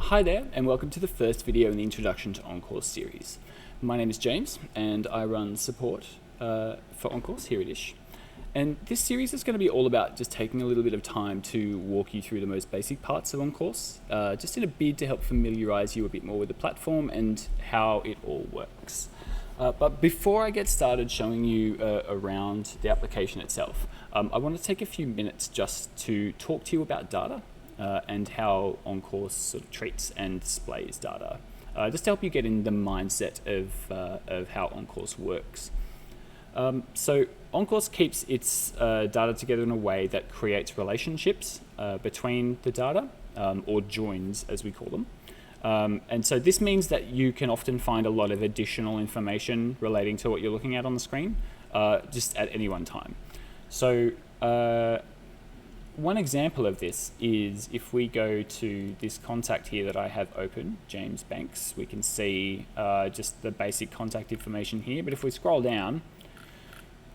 Hi there, and welcome to the first video in the Introduction to onCourse series. My name is James, and I run support for onCourse here at ISH. And this series is going to be all about just taking a little bit of time to walk you through the most basic parts of onCourse, just in a bid to help familiarize you a bit more with the platform and how it all works. But before I get started showing you around the application itself, I want to take a few minutes just to talk to you about data and how onCourse sort of treats and displays data, just to help you get in the mindset of how onCourse works. So onCourse keeps its data together in a way that creates relationships between the data, or joins as we call them. And so this means that you can often find a lot of additional information relating to what you're looking at on the screen, just at any one time. So one example of this is if we go to this contact here that I have open, James Banks, we can see just the basic contact information here. But if we scroll down,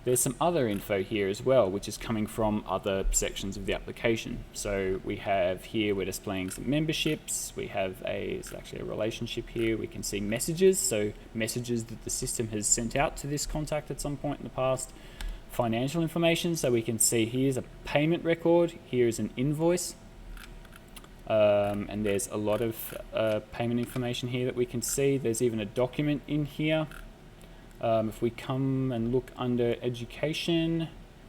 there's some other info here as well, which is coming from other sections of the application. So we have here, we're displaying some memberships. We have it's actually a relationship here. We can see messages, so messages that the system has sent out to this contact at some point in the past. Financial information, so we can see here's a payment record, here's an invoice, and there's a lot of payment information here that we can see. There's even a document in here. If we come and look under education,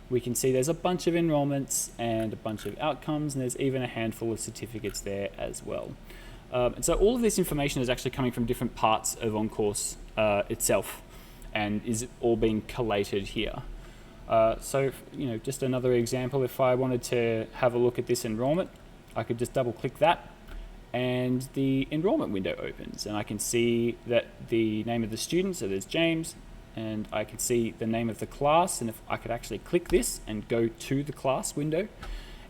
we can see there's a bunch of enrollments and a bunch of outcomes, and there's even a handful of certificates there as well. And so all of this information is actually coming from different parts of onCourse itself, and is all being collated here. So, just another example, if I wanted to have a look at this enrollment, I could just double click that and the enrollment window opens, and I can see that the name of the student, so there's James, and I can see the name of the class, and if I could actually click this and go to the class window,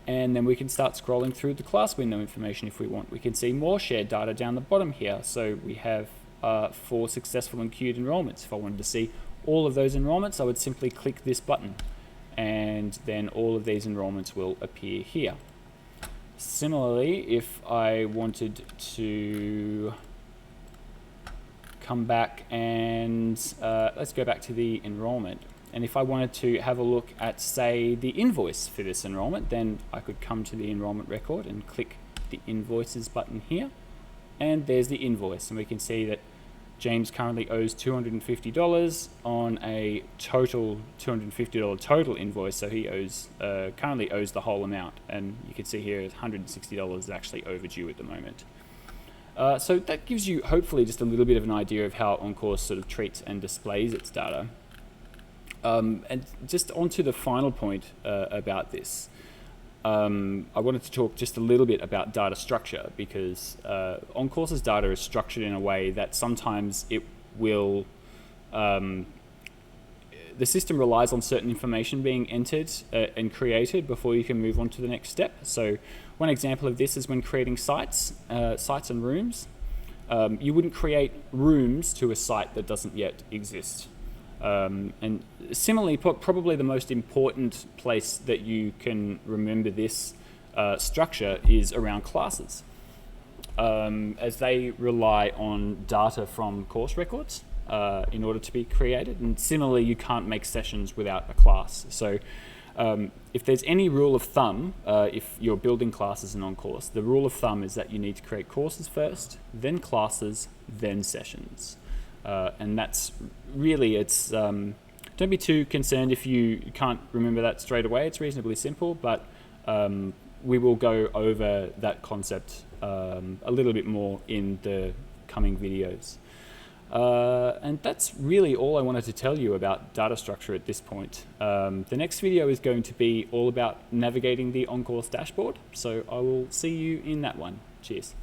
and then we can start scrolling through the class window information if we want. We can see more shared data down the bottom here. So we have 4 successful and queued enrollments. If I wanted to see all of those enrollments, I would simply click this button, and then all of these enrollments will appear here. Similarly, if I wanted to come back and let's go back to the enrollment, and if I wanted to have a look at, say, the invoice for this enrollment, then I could come to the enrollment record and click the invoices button here, and there's the invoice, and we can see that James currently owes $250 on a total $250 total invoice, so he currently owes the whole amount, and you can see here $160 is actually overdue at the moment. So that gives you hopefully just a little bit of an idea of how onCourse sort of treats and displays its data. And just onto the final point about this. I wanted to talk just a little bit about data structure, because onCourse's data is structured in a way that sometimes it will, the system relies on certain information being entered and created before you can move on to the next step. So one example of this is when creating sites and rooms. You wouldn't create rooms to a site that doesn't yet exist. And similarly, probably the most important place that you can remember this structure is around classes, as they rely on data from course records in order to be created. And similarly, you can't make sessions without a class. So if there's any rule of thumb, if you're building classes in onCourse, the rule of thumb is that you need to create courses first, then classes, then sessions. And that's really, don't be too concerned if you can't remember that straight away. It's reasonably simple, but we will go over that concept a little bit more in the coming videos. And that's really all I wanted to tell you about data structure at this point. The next video is going to be all about navigating the onCourse dashboard, so I will see you in that one. Cheers.